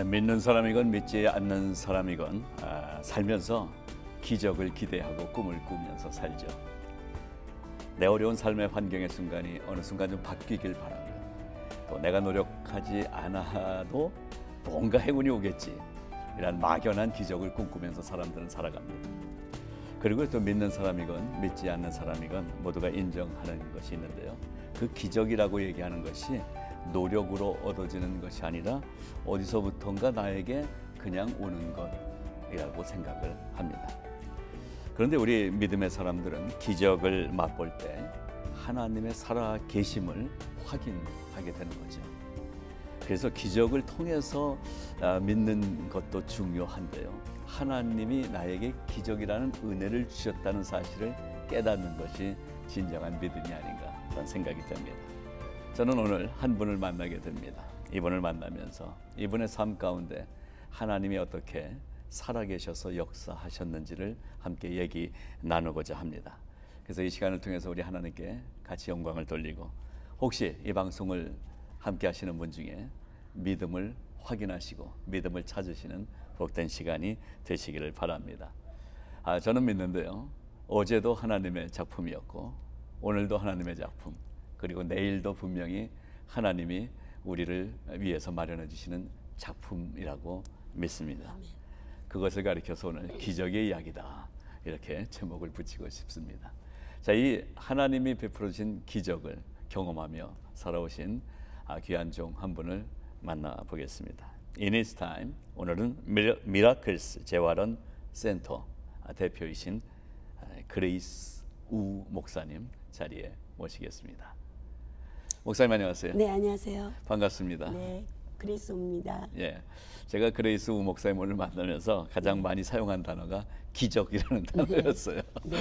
믿는 사람이건 믿지 않는 사람이건 살면서 기적을 기대하고 꿈을 꾸면서 살죠. 내 어려운 삶의 환경의 순간이 어느 순간 좀 바뀌길 바라고요. 또 내가 노력하지 않아도 뭔가 행운이 오겠지, 이런 막연한 기적을 꿈꾸면서 사람들은 살아갑니다. 그리고 또 믿는 사람이건 믿지 않는 사람이건 모두가 인정하는 것이 있는데요. 그 기적이라고 얘기하는 것이 노력으로 얻어지는 것이 아니라 어디서부턴가 나에게 그냥 오는 것이라고 생각을 합니다. 그런데 우리 믿음의 사람들은 기적을 맛볼 때 하나님의 살아 계심을 확인하게 되는 거죠. 그래서 기적을 통해서 믿는 것도 중요한데요. 하나님이 나에게 기적이라는 은혜를 주셨다는 사실을 깨닫는 것이 진정한 믿음이 아닌가 그런 생각이 듭니다. 저는 오늘 한 분을 만나게 됩니다. 이분을 만나면서 이분의 삶 가운데 하나님이 어떻게 살아계셔서 역사하셨는지를 함께 얘기 나누고자 합니다. 그래서 이 시간을 통해서 우리 하나님께 같이 영광을 돌리고, 혹시 이 방송을 함께 하시는 분 중에 믿음을 확인하시고 믿음을 찾으시는 복된 시간이 되시기를 바랍니다. 저는 믿는데요, 어제도 하나님의 작품이었고 오늘도 하나님의 작품, 그리고 내일도 분명히 하나님이 우리를 위해서 마련해 주시는 작품이라고 믿습니다. 그것을 가리켜서 오늘 기적의 이야기다, 이렇게 제목을 붙이고 싶습니다. 자, 이 하나님이 베풀어 주신 기적을 경험하며 살아오신 귀한 종 한 분을 만나보겠습니다. In His Time, 오늘은 미라클스 재활원 센터 대표이신 그레이스 우 목사님 자리에 모시겠습니다. 목사님 안녕하세요. 네, 안녕하세요. 반갑습니다. 네, 그레이스 우입니다. 예, 제가 그레이스 우 목사님 오늘 만나면서 가장 많이 사용한 단어가 기적이라는 단어였어요. 네.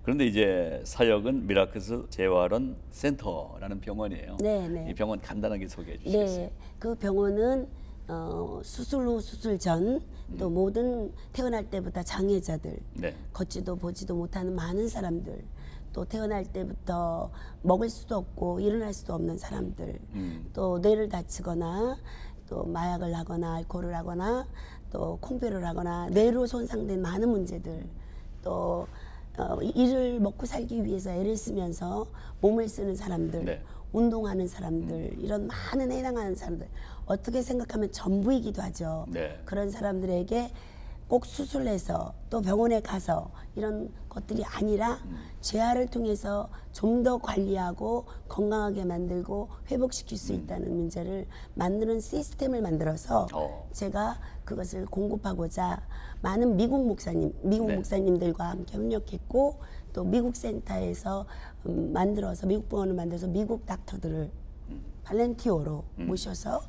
그런데 이제 사역은 미라클스 재활원 센터라는 병원이에요. 네, 네. 이 병원 간단하게 소개해 주시겠어요? 네, 그 병원은 수술 후, 수술 전, 또 모든 태어날 때부터 장애자들, 네. 걷지도 보지도 못하는 많은 사람들, 또 태어날 때부터 먹을 수도 없고 일어날 수도 없는 사람들, 또 뇌를 다치거나 또 마약을 하거나 알코올을 하거나 또 콩배를 하거나 뇌로 손상된 많은 문제들, 또 일을 먹고 살기 위해서 애를 쓰면서 몸을 쓰는 사람들, 네. 운동하는 사람들, 이런 많은 해당하는 사람들, 어떻게 생각하면 전부이기도 하죠. 네. 그런 사람들에게 꼭 수술해서 또 병원에 가서 이런 것들이 아니라 재활을 통해서 좀 더 관리하고 건강하게 만들고 회복시킬 수 있다는 문제를 만드는 시스템을 만들어서 제가 그것을 공급하고자 많은 미국 목사님들과 함께 협력했고, 또 미국 센터에서 만들어서 미국 병원을 만들어서 미국 닥터들을 발렌티어로 모셔서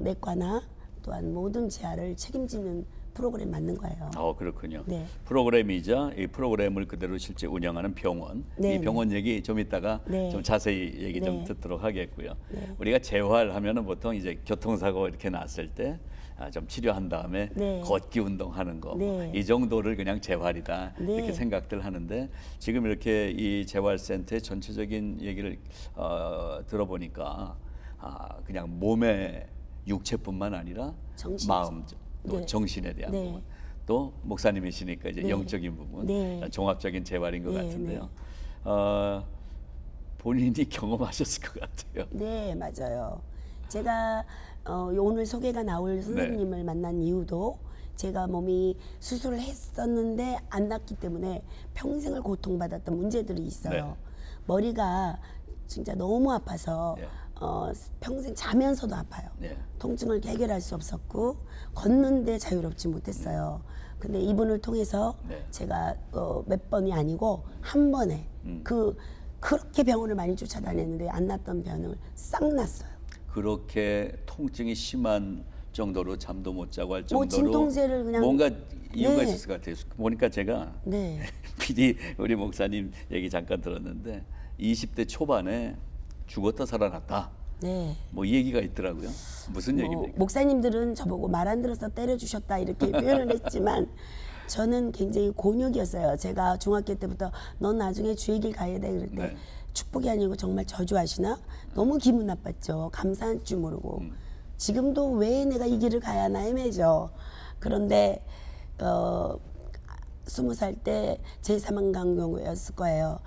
내과나 또한 모든 재활을 책임지는 프로그램 만든 거예요. 그렇군요. 네. 프로그램이자 이 프로그램을 그대로 실제 운영하는 병원. 네, 이 병원 얘기 좀 이따가 네. 좀 자세히 얘기 좀 네. 듣도록 하겠고요. 네. 우리가 재활하면은 보통 이제 교통사고 이렇게 났을 때 좀 치료한 다음에 네. 걷기 운동하는 거, 네. 이 정도를 그냥 재활이다, 네. 이렇게 생각들 하는데, 지금 이렇게 이 재활센터의 전체적인 얘기를 들어보니까 그냥 몸의 육체뿐만 아니라 정신. 마음, 또 네. 정신에 대한 네. 부분, 또 목사님이시니까 이제 네. 영적인 부분, 네. 종합적인 재활인 것 네, 같은데요. 본인이 경험하셨을 것 같아요. 네, 맞아요. 제가 오늘 소개가 나올 선생님을 만난 이유도 제가 몸이 수술을 했었는데 안 낫기 때문에 평생을 고통받았던 문제들이 있어요. 네. 머리가 진짜 너무 아파서 네. 평생 자면서도 아파요. 네. 통증을 해결할 수 없었고 걷는데 자유롭지 못했어요. 근데 이분을 통해서 네. 제가 몇 번이 아니고 한 번에 그렇게 병원을 많이 쫓아다녔는데 안 났던 병을 싹 났어요. 그렇게 통증이 심한 정도로 잠도 못 자고 할 정도로 진통제를 그냥 뭔가 이유가 네. 있었을 것 같아요. 보니까 제가 네. PD 우리 목사님 얘기 잠깐 들었는데 20대 초반에 죽었다 살아났다. 네. 뭐 이 얘기가 있더라고요. 무슨 얘기입니까? 목사님들은 저보고 말 안 들어서 때려주셨다 이렇게 표현을 했지만 저는 굉장히 곤욕이었어요. 제가 중학교 때부터 넌 나중에 주의 길 가야 돼 그럴 때 네. 축복이 아니고 정말 저주하시나? 너무 기분 나빴죠. 감사할 줄 모르고. 지금도 왜 내가 이 길을 가야 하나 헤매죠. 그런데 20살 때 제3강경호였을 거예요.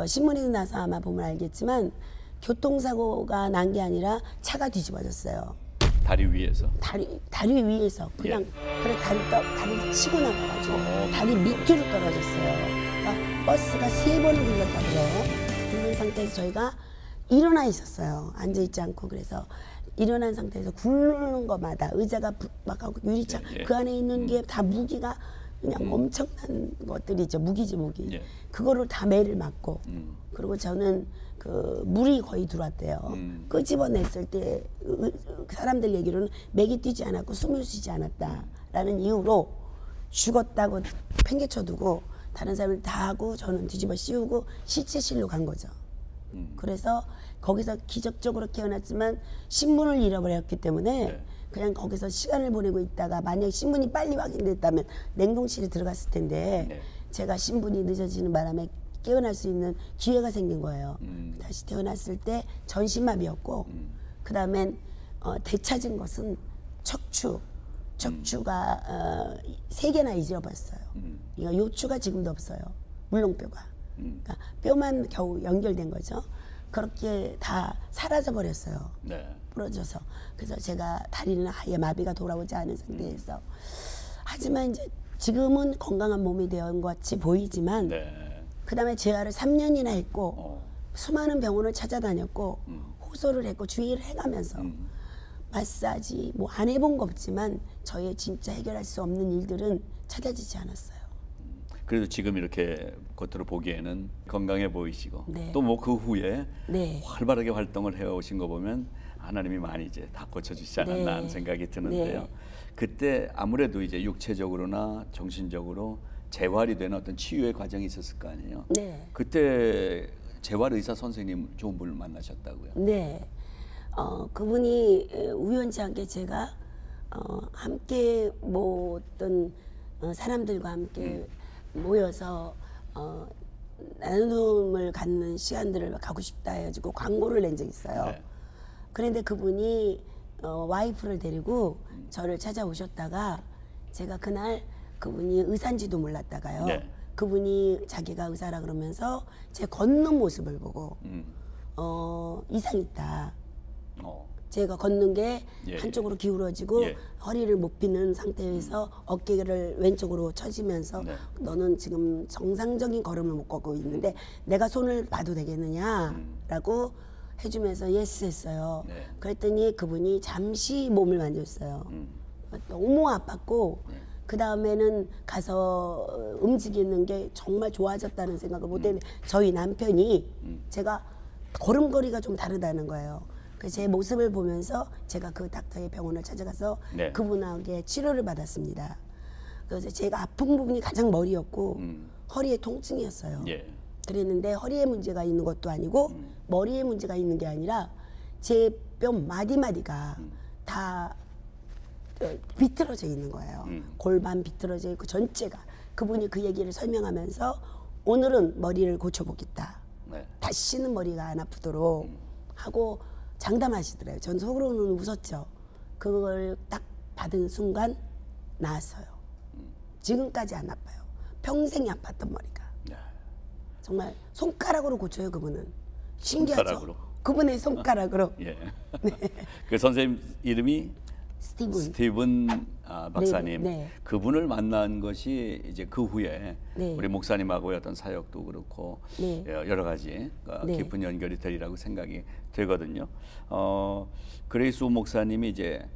신문에도 나서 아마 보면 알겠지만 교통사고가 난 게 아니라 차가 뒤집어졌어요. 다리 위에서. 다리 위에서 그냥 그래 다리를 치고 나가가지고 다리 밑으로 떨어졌어요. 그러니까 버스가 3번을 굴렸다고 그래요. 굴린 상태에서 저희가 일어나 있었어요. 앉아 있지 않고. 그래서 일어난 상태에서 굴르는 것마다 의자가 막하고 유리창 그 안에 있는 게 다 무기가 그냥 엄청난 것들이죠. 무기지 무기. 그거를 다 매를 맞고 그리고 저는 그 물이 거의 들어왔대요. 끄집어냈을 때 사람들 얘기로는 맥이 뛰지 않았고 숨을 쉬지 않았다라는 이유로 죽었다고 팽개쳐두고 다른 사람을 다 하고 저는 뒤집어 씌우고 시체실로 간 거죠. 그래서 거기서 기적적으로 깨어났지만 신문을 잃어버렸기 때문에 그냥 거기서 시간을 보내고 있다가 만약 신문이 빨리 확인됐다면 냉동실에 들어갔을 텐데 제가 신분이 늦어지는 바람에 깨어날 수 있는 기회가 생긴 거예요. 다시 태어났을 때 전신마비였고 그 다음엔 되찾은 것은 척추가 3개나 잊어버렸어요. 그러니까 요추가 지금도 없어요. 물렁뼈가. 그러니까 뼈만 겨우 연결된 거죠. 그렇게 다 사라져 버렸어요. 부러져서. 그래서 제가 다리는 아예 마비가 돌아오지 않은 상태에서 하지만 이제 지금은 건강한 몸이 된 것 같이 보이지만 그 다음에 재활을 3년이나 했고 수많은 병원을 찾아다녔고 호소를 했고 주의를 해가면서 마사지 뭐 안 해본 거 없지만 저의 진짜 해결할 수 없는 일들은 찾아지지 않았어요. 그래도 지금 이렇게 겉으로 보기에는 건강해 보이시고 또 뭐 그 후에 활발하게 활동을 해오신 거 보면 하나님이 많이 이제 다 고쳐주시지 않았나 하는 생각이 드는데요. 그때 아무래도 이제 육체적으로나 정신적으로 재활이 되는 어떤 치유의 과정이 있었을 거 아니에요. 그때 재활 의사 선생님 좋은 분을 만나셨다고요. 그분이 우연치 않게 제가 함께 어떤 사람들과 함께 모여서 나눔을 갖는 시간들을 가고 싶다 해가지고 광고를 낸 적이 있어요. 그런데 그분이 와이프를 데리고 저를 찾아오셨다가 제가 그날 그분이 의사인지도 몰랐다가요. 그분이 자기가 의사라 그러면서 제 걷는 모습을 보고 이상 있다. 제가 걷는 게 한쪽으로 기울어지고 허리를 못 피는 상태에서 어깨를 왼쪽으로 처지면서 너는 지금 정상적인 걸음을 못 걷고 있는데 내가 손을 봐도 되겠느냐라고 해주면서 예스 했어요. 그랬더니 그분이 잠시 몸을 만졌어요. 너무 아팠고 그 다음에는 가서 움직이는 게 정말 좋아졌다는 생각을 못했는데 저희 남편이 제가 걸음걸이가 좀 다르다는 거예요. 그래서 제 모습을 보면서 제가 그 닥터의 병원을 찾아가서 그분에게 치료를 받았습니다. 그래서 제가 아픈 부분이 가장 머리였고 허리에 통증이었어요. 그랬는데 허리에 문제가 있는 것도 아니고 머리에 문제가 있는 게 아니라 제 뼈 마디마디가 다 비틀어져 있는 거예요. 골반 비틀어져 있고 전체가. 그분이 그 얘기를 설명하면서 오늘은 머리를 고쳐보겠다. 다시는 머리가 안 아프도록 하고 장담하시더래요. 전 속으로는 웃었죠. 그걸 딱 받은 순간 나았어요. 지금까지 안 아파요. 평생이 아팠던 머리가. 정말 손가락으로 고쳐요. 그분은. 신기하죠. 손가락으로. 그분의 손가락으로. 그 선생님 이름이 스티븐 박사님. 그분을 만난 것이 이제 그 후에 우리 목사님하고의 어떤 사역도 그렇고 여러 가지 깊은 연결이 되리라고 생각이 되거든요. 그레이스 목사님이 이제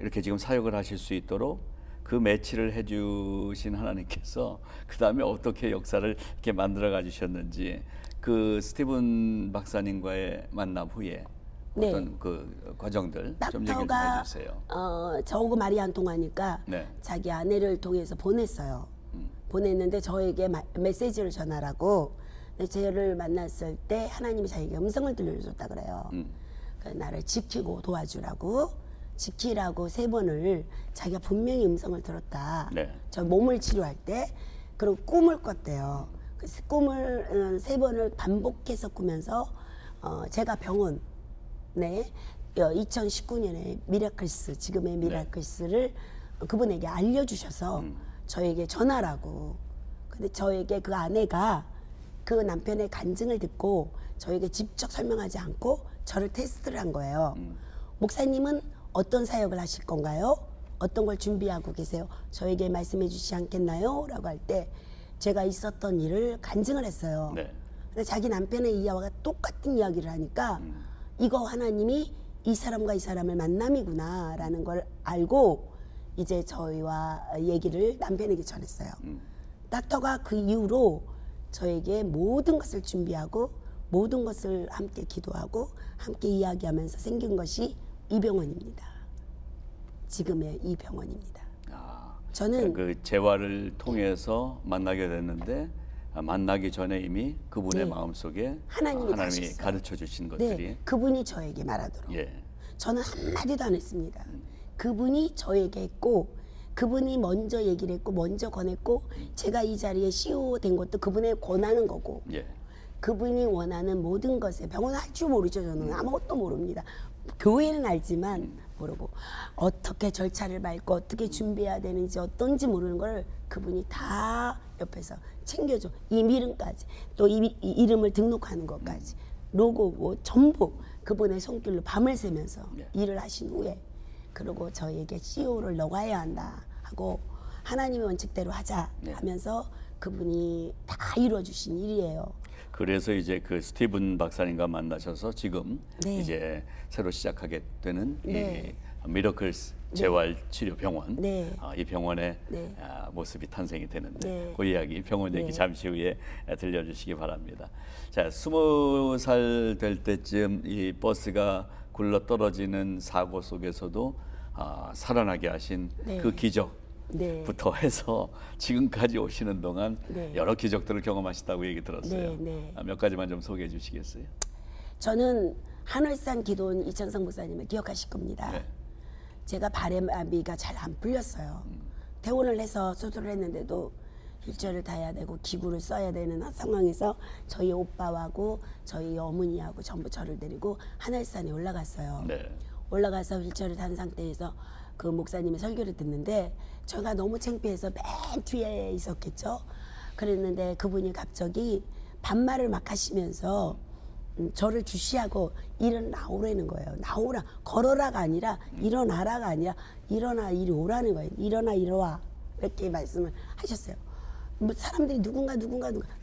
이렇게 지금 사역을 하실 수 있도록 그 매치를 해주신 하나님께서 그 다음에 어떻게 역사를 이렇게 만들어 가주셨는지 그 스티븐 박사님과의 만남 후에 어떤 그 과정들 좀 얘기 좀 해주세요. 저하고 말이 안 통하니까 자기 아내를 통해서 보냈어요. 보냈는데 저에게 메시지를 전하라고. 저를 만났을 때 하나님이 자기에게 음성을 들려줬다 그래요. 나를 지키고 도와주라고 지키라고 3번을 자기가 분명히 음성을 들었다. 저 몸을 치료할 때 그리고 꿈을 꿨대요. 그 꿈을 3번을 반복해서 꾸면서 제가 병원에 2019년에 미라클스, 지금의 미라클스를 그분에게 알려주셔서 저에게 전화라고. 근데 저에게 그 아내가 그 남편의 간증을 듣고 저에게 직접 설명하지 않고 저를 테스트를 한 거예요. 목사님은 어떤 사역을 하실 건가요? 어떤 걸 준비하고 계세요? 저에게 말씀해 주시지 않겠나요? 라고 할 때 제가 있었던 일을 간증을 했어요. 네. 근데 자기 남편의 이야기와 똑같은 이야기를 하니까 이거 하나님이 이 사람과 이 사람을 만남이구나 라는 걸 알고 이제 저희와 얘기를 남편에게 전했어요. 닥터가 그 이후로 저에게 모든 것을 준비하고 모든 것을 함께 기도하고 함께 이야기하면서 생긴 것이 이 병원입니다. 지금의 이 병원입니다. 저는 그 재활을 통해서 만나게 됐는데 만나기 전에 이미 그분의 마음속에 하나님이 가르쳐 주신 것들이 그분이 저에게 말하도록 예. 저는 한마디도 안 했습니다. 그분이 저에게 했고 그분이 먼저 얘기를 했고 먼저 권했고 제가 이 자리에 CEO 된 것도 그분의 권하는 거고 예. 그분이 원하는 모든 것에 병원 할 줄 모르죠. 저는 아무것도 모릅니다. 교회는 알지만 모르고 어떻게 절차를 밟고 어떻게 준비해야 되는지 어떤지 모르는 걸 그분이 다 옆에서 챙겨줘. 이름까지 또 이 이름을 등록하는 것까지 로고 뭐 전부 그분의 손길로 밤을 새면서 일을 하신 후에 그리고 저에게 CEO를 너가 해야 한다 하고 하나님의 원칙대로 하자 하면서 그분이 다 이루어 주신 일이에요. 그래서 이제 그 스티븐 박사님과 만나셔서 지금 이제 새로 시작하게 되는 이 미러클스 재활치료병원 이 병원의 모습이 탄생이 되는데 그 이야기 병원 얘기 잠시 후에 들려주시기 바랍니다. 자, 20살 될 때쯤 이 버스가 굴러 떨어지는 사고 속에서도 살아나게 하신 그 기적부터 해서 지금까지 오시는 동안 여러 기적들을 경험하셨다고 얘기 들었어요. 몇 가지만 좀 소개해 주시겠어요? 저는 한월산 기도원 이창성 목사님을 기억하실 겁니다. 제가 발에마비가 잘 안 풀렸어요. 퇴원을 해서 수술을 했는데도 휠체어를 타야 되고 기구를 써야 되는 상황에서 저희 오빠하고 저희 어머니하고 전부 저를 데리고 한월산에 올라갔어요. 올라가서 휠체어를 탄 상태에서 그 목사님의 설교를 듣는데 제가 너무 창피해서 맨 뒤에 있었겠죠. 그랬는데 그분이 갑자기 반말을 막 하시면서 저를 주시하고 일어나오라는 거예요. 나오라, 걸어라가 아니라 일어나라가 아니라 일어나 이리 오라는 거예요. 일어나 이리 와 이렇게 말씀을 하셨어요. 뭐 사람들이 누군가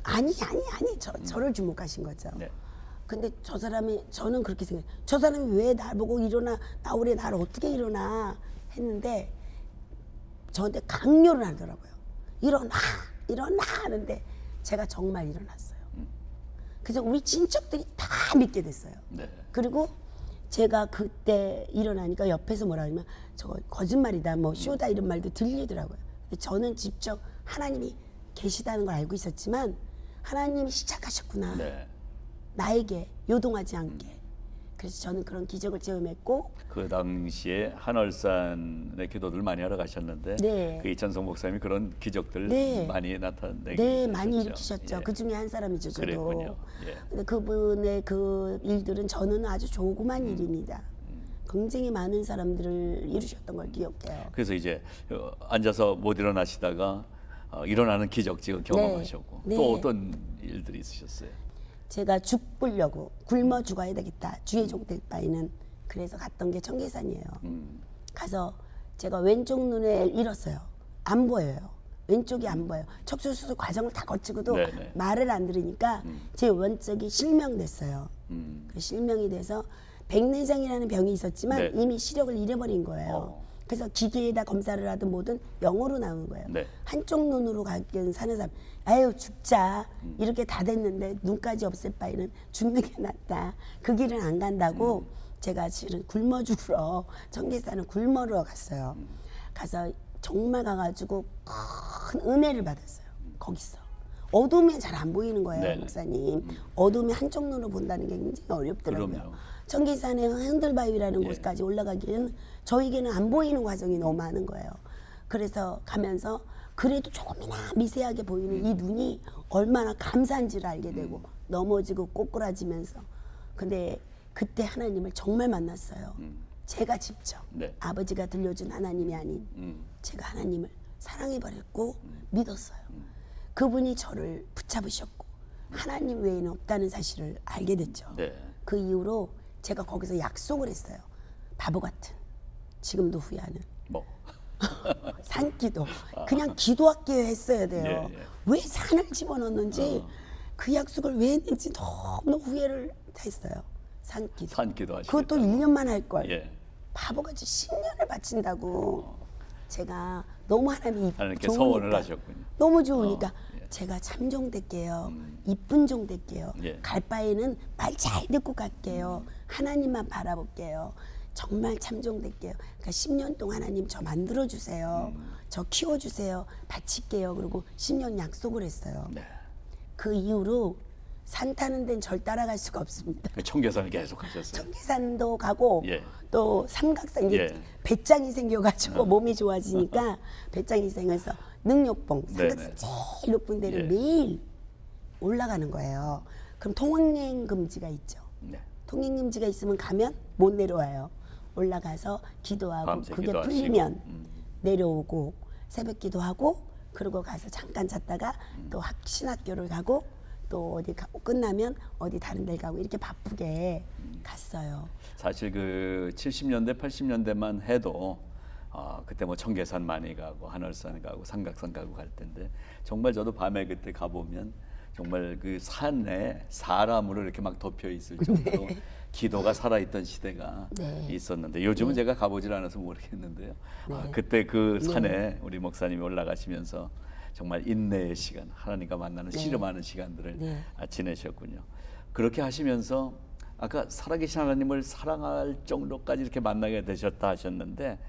아니 저를 주목하신 거죠. 근데 저 사람이 저는 그렇게 생각해요. 저 사람이 왜 날 보고 일어나 나오래 나를 어떻게 일어나 했는데 저한테 강요를 하더라고요. 일어나 하는데 제가 정말 일어났어요. 그래서 우리 친척들이 다 믿게 됐어요. 그리고 제가 그때 일어나니까 옆에서 뭐라 하냐면 저거 거짓말이다 뭐 쇼다 이런 말도 들리더라고요. 근데 저는 직접 하나님이 계시다는 걸 알고 있었지만 하나님이 시작하셨구나. 나에게 요동하지 않게. 그래서 저는 그런 기적을 체험했고 그 당시에 한월산의 기도들 많이 하러 가셨는데 그 이찬성 목사님이 그런 기적들 많이 나타내게 많이 일으키셨죠. 그 중에 한 사람이죠. 저도. 그랬군요. 근데 그분의 그 일들은 저는 아주 조그만 일입니다. 굉장히 많은 사람들을 이루셨던 걸 기억해요. 그래서 이제 앉아서 못 일어나시다가 일어나는 기적 지금 경험하셨고 또 어떤 일들이 있으셨어요? 제가 죽으려고 굶어 죽어야 되겠다. 주의 종 될 바에는 그래서 갔던 게 청계산이에요. 가서 제가 왼쪽 눈을 잃었어요. 안 보여요. 왼쪽이 안 보여요. 척추수술 과정을 다 거치고도 말을 안 들으니까 제 왼쪽이 실명됐어요. 그 실명이 돼서 백내장이라는 병이 있었지만 이미 시력을 잃어버린 거예요. 그래서 기계에다 검사를 하든 뭐든 영어로 나오는 거예요. 한쪽 눈으로 가기는 사는 사람 아유 죽자 이렇게 다 됐는데 눈까지 없을 바에는 죽는 게 낫다. 그 길은 안 간다고 제가 실은 굶어 죽으러 청계산을 굶어러 갔어요. 가서 정말 가가지고 큰 은혜를 받았어요. 거기서 어두우면 잘 안 보이는 거예요. 목사님. 어두우면 한쪽 눈으로 본다는 게 굉장히 어렵더라고요. 그럼요. 청계산의 흔들바위라는 곳까지 올라가기에는 저에게는 안 보이는 과정이 너무 많은 거예요. 그래서 가면서 그래도 조금이나 미세하게 보이는 이 눈이 얼마나 감사한지를 알게 되고 넘어지고 꼬꾸라지면서 근데 그때 하나님을 정말 만났어요. 제가 직접 네. 아버지가 들려준 하나님이 아닌 제가 하나님을 사랑해버렸고 믿었어요. 그분이 저를 붙잡으셨고 하나님 외에는 없다는 사실을 알게 됐죠. 네. 그 이후로 제가 거기서 약속을 했어요. 바보 같은, 지금도 후회하는 뭐. 산기도 그냥 기도할게 했어야 돼요. 예, 예. 왜 산을 집어넣는지 그 약속을 왜 했는지 너무 후회를 했어요. 산기도. 산기도 하시겠다. 그것도 1년만 할 걸. 예. 바보같이 10년을 바친다고. 제가 너무 하나님이 하나님께 좋으니까, 서원을 하셨군요. 너무 좋으니까 예. 제가 참종 될게요. 이쁜 종 될게요. 예. 갈 바에는 말 잘 듣고 갈게요. 하나님만 바라볼게요. 정말 참종 될게요. 그러니까 10년 동안 하나님 저 만들어 주세요. 저 키워 주세요. 바칠게요. 그리고 10년 약속을 했어요. 네. 그 이후로 산 타는 데는 절 따라갈 수가 없습니다. 그 청계산을 계속 하셨어요. 청계산도 가고 예. 또 삼각산 이제 예. 배짱이 생겨가지고 몸이 좋아지니까 배짱이 생겨서 능력봉 삼각산 네네. 제일 높은 데를 예. 매일 올라가는 거예요. 그럼 통행 금지가 있죠. 네. 통행 금지가 있으면 가면 못 내려와요. 올라가서 기도하고 밤새 그게 기도하시고. 풀리면 내려오고 새벽 기도하고 그러고 가서 잠깐 잤다가 또 신학교를 가고 또 어디 끝나면 어디 다른 데 가고 이렇게 바쁘게 갔어요. 사실 그 70년대, 80년대만 해도 그때 뭐 청계산 많이 가고 하늘산 가고 삼각산 가고 갈 텐데 정말 저도 밤에 그때 가보면 정말 그 산에 사람으로 이렇게 막 덮여 있을 정도로 기도가 살아있던 시대가 네. 있었는데 요즘은 제가 가보질 않아서 모르겠는데요. 그때 그 산에 우리 목사님이 올라가시면서 정말 인내의 시간, 하나님과 만나는 씨름하는 시간들을 네. 지내셨군요. 그렇게 하시면서 아까 살아계신 하나님을 사랑할 정도까지 이렇게 만나게 되셨다 하셨는데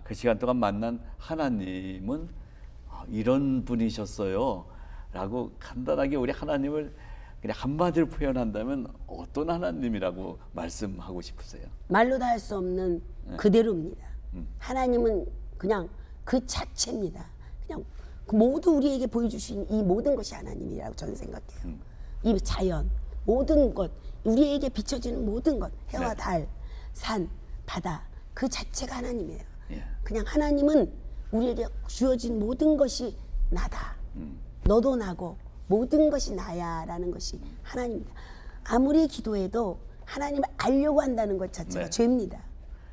그 시간 동안 만난 하나님은 이런 분이셨어요 라고 간단하게 우리 하나님을 그냥 한마디로 표현한다면 어떤 하나님이라고 말씀하고 싶으세요? 말로 다 할 수 없는 그대로입니다. 하나님은 그냥 그 자체입니다. 그냥 모두 우리에게 보여주신 이 모든 것이 하나님이라고 저는 생각해요. 이 자연, 모든 것, 우리에게 비춰지는 모든 것, 해와 네. 달, 산, 바다, 그 자체가 하나님이에요. 예. 그냥 하나님은 우리에게 주어진 모든 것이 나다. 너도 나고 모든 것이 나야라는 것이 하나님입니다. 아무리 기도해도 하나님을 알려고 한다는 것 자체가 네. 죄입니다.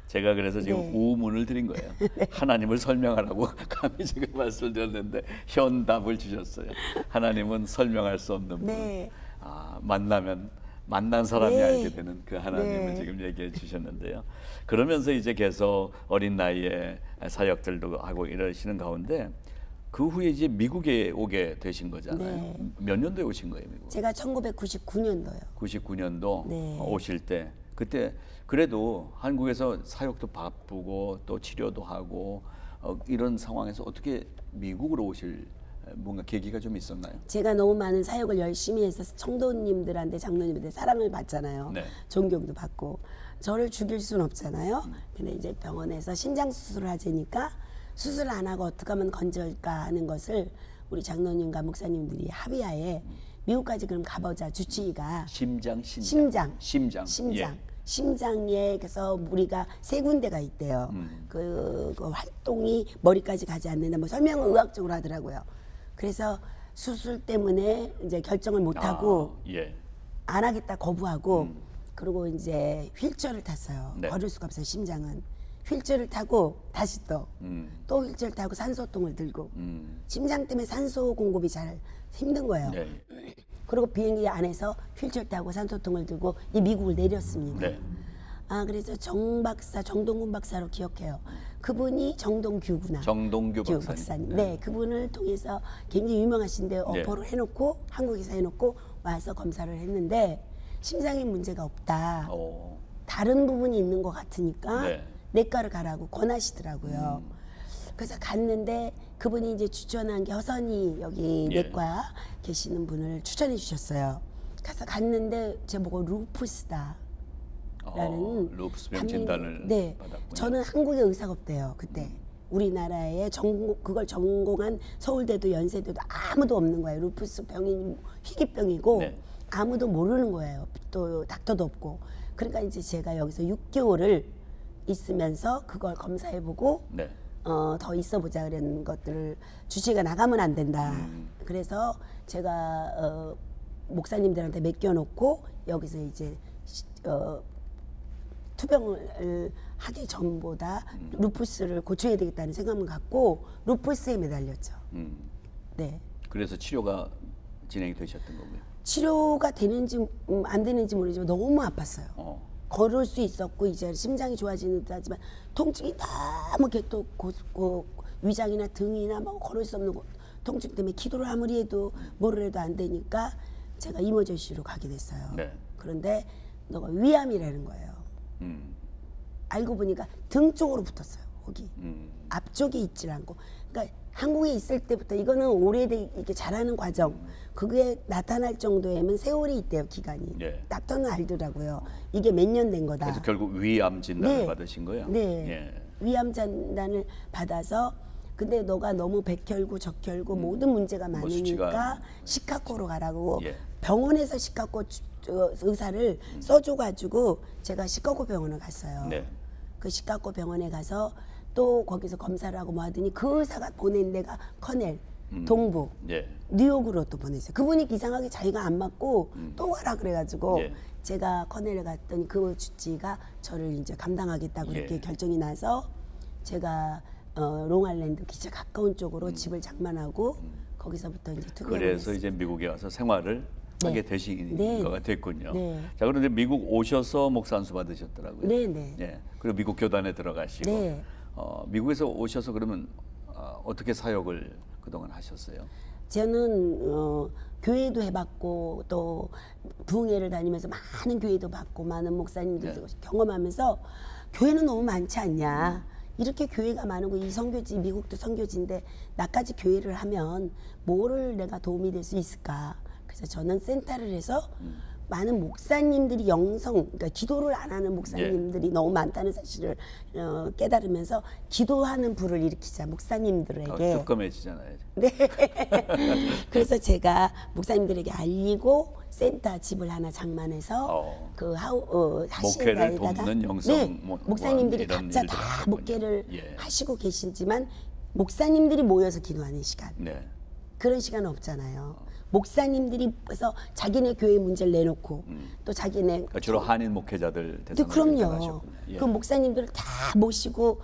제가 그래서 지금 네. 우문을 드린 거예요. 하나님을 설명하라고 감히 제가 말씀을 드렸는데 현답을 주셨어요. 하나님은 설명할 수 없는 분. 네. 만나면 만난 사람이 네. 알게 되는 그 하나님을 네. 지금 얘기해 주셨는데요. 그러면서 이제 계속 어린 나이에 사역들도 하고 이러시는 가운데 그 후에 이제 미국에 오게 되신 거잖아요. 네. 몇 년도에 오신 거예요, 미국? 제가 1999년도요. 99년도 네. 오실 때 그때 그래도 한국에서 사역도 바쁘고 또 치료도 하고 이런 상황에서 어떻게 미국으로 오실 뭔가 계기가 좀 있었나요? 제가 너무 많은 사역을 열심히 해서 성도님들한테 장로님들한테 사랑을 받잖아요. 네. 존경도 받고 저를 죽일 수는 없잖아요. 근데 이제 병원에서 심장 수술을 하자니까 수술 안 하고 어떻게 하면 건져올까 하는 것을 우리 장로님과 목사님들이 합의하에 미국까지 그럼 가보자. 주치의가 심장. 심장. 심장에 그래서 우리가 세 군데가 있대요. 그 활동이 머리까지 가지 않는다. 뭐 설명은 의학적으로 하더라고요. 그래서 수술 때문에 이제 결정을 못 하고 예. 안 하겠다 거부하고 그리고 이제 휠체어를 탔어요. 네. 걸을 수가 없어요. 심장은 휠체어를 타고 다시 또 휠체어를 타고 산소통을 들고 심장 때문에 산소 공급이 잘 힘든 거예요. 네. 그리고 비행기 안에서 휠체어 타고 산소통을 들고 이 미국을 내렸습니다. 네. 그래서 정동군 박사로 기억해요. 그분이 정동규구나. 정동규 규 박사님. 네, 그분을 통해서 굉장히 유명하신데 네. 어퍼를 해놓고 한국에서 해놓고 와서 검사를 했는데 심장에 문제가 없다. 다른 부분이 있는 것 같으니까 네. 내과를 가라고 권하시더라고요. 그래서 갔는데 그분이 이제 추천한 게 허선이 여기 예. 내과 계시는 분을 추천해 주셨어요. 가서 갔는데 제보고 루푸스다. 라는 루푸스병 진단을 네, 받았군요. 저는 한국에 의사가 없대요 그때. 우리나라에 그걸 전공한 서울대도 연세대도 아무도 없는 거예요. 루푸스 병이 희귀병이고 네. 아무도 모르는 거예요. 또 닥터도 없고. 그러니까 이제 제가 여기서 6개월을 있으면서 그걸 검사해보고 네. 더 있어보자 그런 것들을 주치의가 나가면 안 된다. 그래서 제가 목사님들한테 맡겨놓고 여기서 이제 투병을 하기 전보다 루푸스를 고쳐야 되겠다는 생각을 갖고 루푸스에 매달렸죠. 네. 그래서 치료가 진행이 되셨던 거고요. 치료가 되는지 안 되는지 모르지만 너무 아팠어요. 걸을 수 있었고 이제 심장이 좋아지는 듯 하지만 통증이 너무 또 위장이나 등이나 막 걸을 수 없는 통증 때문에 기도를 아무리 해도 뭐를 해도 안 되니까 제가 이머전시로 가게 됐어요. 네. 그런데 너가 위암이라는 거예요. 알고 보니까 등 쪽으로 붙었어요. 거기 앞쪽에 있질 않고. 그러니까 한국에 있을 때부터 이거는 이렇게 자라는 과정 그게 나타날 정도에는 세월이 있대요. 기간이. 네. 닥터는 알더라고요. 이게 몇 년 된 거다. 그래서 결국 위암 진단을 네. 받으신 거예요? 네. 예. 위암 진단을 받아서 근데 너가 너무 백혈구, 적혈구 모든 문제가 뭐 많으니까 수치가- 시카고로 가라고 예. 병원에서 시카고 의사를 써줘가지고 제가 시카고 병원을 갔어요. 네. 그 시카고 병원에 가서 또 거기서 검사를 하고 뭐 하더니 그 의사가 보낸 데가 커넬 동부 예. 뉴욕으로 또 보냈어요. 그분이 이상하게 자기가 안 맞고 또 가라 그래가지고 예. 제가 커넬에 갔더니 그 주치의가 저를 이제 감당하겠다고 예. 이렇게 결정이 나서 제가 롱아일랜드 기차 가까운 쪽으로 집을 장만하고 거기서부터 이제 투병을 그래서 했어요. 이제 미국에 와서 생활을 네. 하게 되신 네. 거가 됐군요. 네. 자, 그런데 미국 오셔서 목사 안수 받으셨더라고요. 네네. 예. 그리고 미국 교단에 들어가시고 네. 미국에서 오셔서 그러면 어떻게 사역을 그동안 하셨어요? 저는 교회도 해봤고 또 부흥회를 다니면서 많은 교회도 봤고 많은 목사님들 네. 경험하면서 교회는 너무 많지 않냐. 이렇게 교회가 많고 이 선교지 미국도 선교지인데 나까지 교회를 하면 뭐를 내가 도움이 될 수 있을까. 그래서 저는 센터를 해서 많은 목사님들이 그러니까 기도를 안 하는 목사님들이 너무 많다는 사실을 깨달으면서 기도하는 불을 일으키자 목사님들에게 뜨끔해지잖아요. 네. 그래서 제가 목사님들에게 알리고 센터 집을 하나 장만해서 그 목회를 하시다에다가 돕는 영성 목사님들이 이런 각자 일들을 다 하셨군요. 목회를 예. 하시고 계시지만 목사님들이 모여서 기도하는 시간 네. 그런 시간은 없잖아요. 목사님들이 그래서 자기네 교회 문제를 내놓고 또 자기네 그러니까 주로 한인 목회자들 네, 대상으로 그럼요. 하셨군요. 예. 그 목사님들을 다 모시고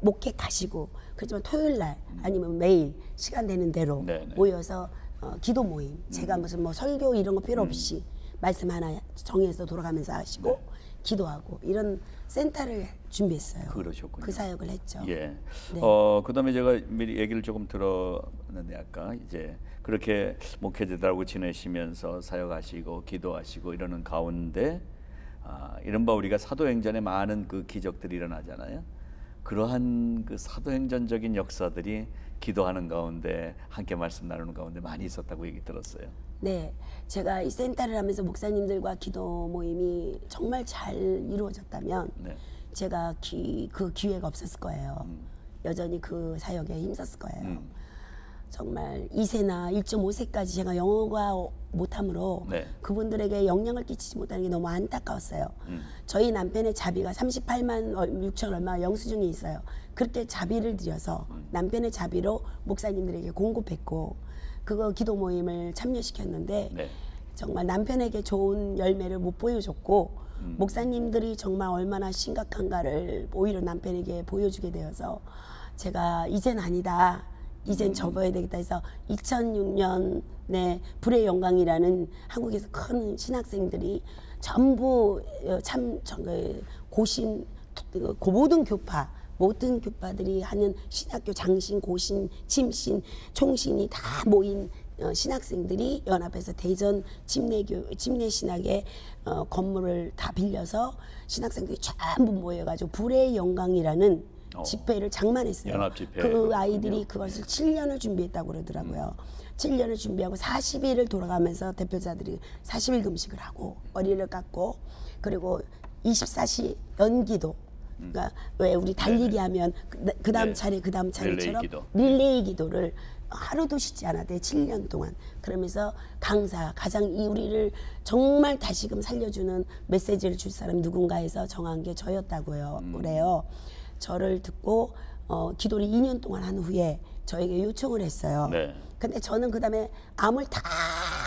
목회 가시고 그렇지만 토요일 날 아니면 매일 시간 되는 대로 네네. 모여서 기도 모임. 제가 무슨 뭐 설교 이런 거 필요 없이 말씀 하나 정해서 돌아가면서 하시고 네. 기도하고 이런 센터를 준비했어요. 그러셨군요. 그 사역을 했죠. 예. 네. 그다음에 제가 미리 얘기를 조금 들었는데 아까 이제 그렇게 목회자들하고 지내시면서 사역하시고 기도하시고 이러는 가운데 이른바 우리가 사도행전에 많은 그 기적들이 일어나잖아요. 그러한 그 사도행전적인 역사들이 기도하는 가운데 함께 말씀 나누는 가운데 많이 있었다고 얘기 들었어요. 네, 제가 이 센터를 하면서 목사님들과 기도 모임이 정말 잘 이루어졌다면 네. 제가 그 기회가 없었을 거예요. 여전히 그 사역에 힘썼을 거예요. 정말 2세나 1.5세까지 제가 영어가 못함으로 네. 그분들에게 영향을 끼치지 못하는 게 너무 안타까웠어요. 저희 남편의 자비가 38만 6천 얼마 영수증이 있어요. 그렇게 자비를 들여서 남편의 자비로 목사님들에게 공급했고 그거 기도 모임을 참여시켰는데 네. 정말 남편에게 좋은 열매를 못 보여줬고 목사님들이 정말 얼마나 심각한가를 오히려 남편에게 보여주게 되어서 제가 이젠 아니다. 이젠 접어야 되겠다 해서 2006년에 불의 영광이라는 한국에서 큰 신학생들이 전부 고신 모든 교파들이 하는 신학교 장신, 고신, 침신, 총신이 다 모인 신학생들이 연합해서 대전 침례신학의 건물을 다 빌려서 신학생들이 전부 모여가지고 불의 영광이라는 집회를 장만했어요. 연합 집회. 그 아이들이 그것을 7년을 준비했다고 그러더라고요. 7년을 준비하고 40일을 돌아가면서 대표자들이 40일 금식을 하고 머리를 깎고 그리고 24시 연기도 그러니까 왜 우리 달리기 하면 그 다음 네. 차례 그 다음 차례처럼 릴레이 기도. 릴레이 기도를 하루도 쉬지 않았대요. 7년 동안. 그러면서 강사, 가장 이 우리를 정말 다시금 살려주는 메시지를 줄 사람 누군가 해서 정한 게 저였다고요. 그래요. 저를 듣고 기도를 2년 동안 한 후에 저에게 요청을 했어요. 네. 근데 저는 그다음에 암을 다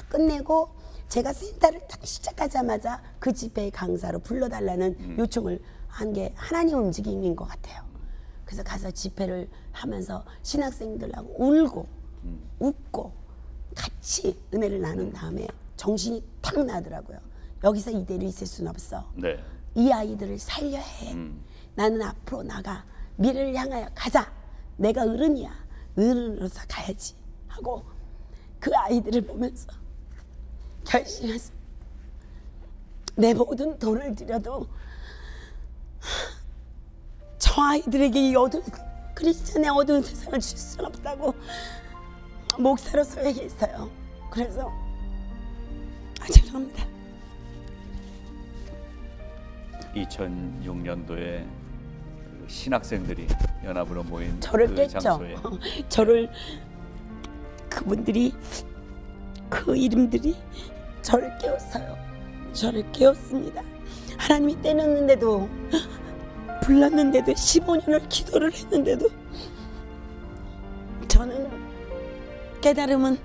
끝내고 제가 센터를 딱 시작하자마자 그 집회의 강사로 불러달라는 요청을 한 게 하나님 움직임인 것 같아요. 그래서 가서 집회를 하면서 신학생들하고 울고 웃고 같이 은혜를 나눈 다음에 정신이 탁 나더라고요. 여기서 이대로 있을 수는 없어. 네. 이 아이들을 살려야 해. 나는 앞으로 나가. 미래를 향하여 가자. 내가 어른이야. 어른으로서 가야지 하고 그 아이들을 보면서 결심해서 내 모든 돈을 들여도 저 아이들에게 이 어두운 크리스천의 어두운 세상을 줄 수는 없다고 목사로서 얘기했어요. 그래서 죄송합니다. 2006년도에 신학생들이 연합으로 모인 저를 그 깼죠. 장소에 저를 그분들이 그 이름들이 저를 깨웠어요. 저를 깨웠습니다. 하나님이 때렸는데도 불렀는데도 15년을 기도를 했는데도 저는 깨달음은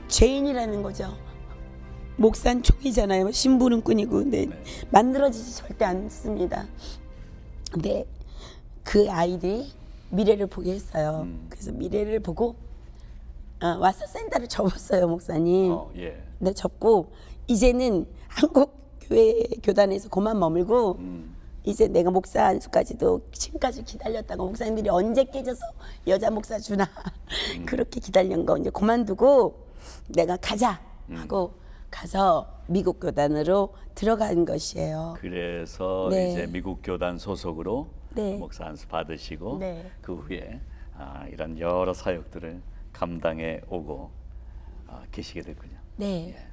죄인이라는 거죠. 목사는 종이잖아요. 신부는 꾼이고 근데 만들어지지 절대 않습니다. 근데 그 아이들이 미래를 보게 했어요. 그래서 미래를 보고 와서 센터를 접었어요, 목사님. 예. 네, 접고 이제는 한국 교회 교단에서 그만 머물고 이제 내가 목사 안수까지도 지금까지 기다렸다가 목사님들이 언제 깨져서 여자 목사 주나 그렇게 기다린 거 이제 그만두고 내가 가자 하고 가서 미국 교단으로 들어간 것이에요. 그래서 네. 이제 미국 교단 소속으로 네. 목사 안수 받으시고 네. 그 후에 이런 여러 사역들을 감당해 오고 계시게 됐군요. 네. 예.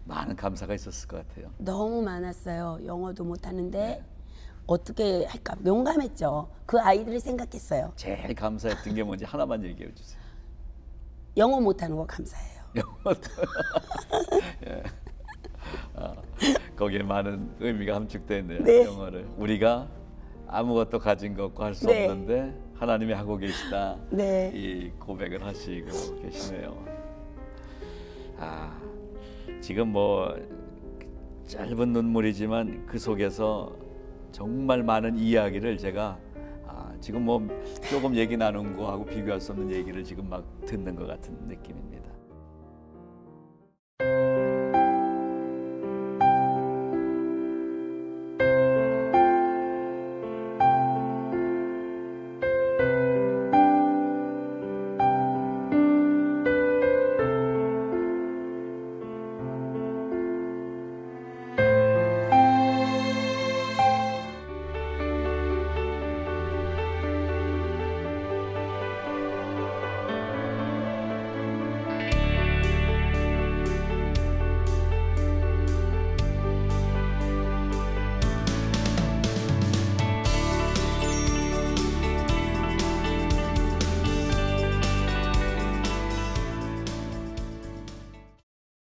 많은 감사가 있었을 것 같아요. 너무 많았어요. 영어도 못하는데 어떻게 할까 용감했죠. 그 아이들을 생각했어요. 제일 감사했던 게 뭔지 하나만 얘기해 주세요. 영어 못하는 거 감사해요. 예. 거기에 많은 의미가 함축되어 있네요. 네. 영어를 우리가 아무것도 가진 것 없고 할 수 네. 없는데 하나님이 하고 계시다. 네. 이 고백을 하시고 계시네요. 지금 뭐 짧은 눈물이지만 그 속에서 정말 많은 이야기를 제가 지금 뭐 조금 얘기 나눈 거하고 비교할 수 없는 얘기를 지금 막 듣는 것 같은 느낌입니다.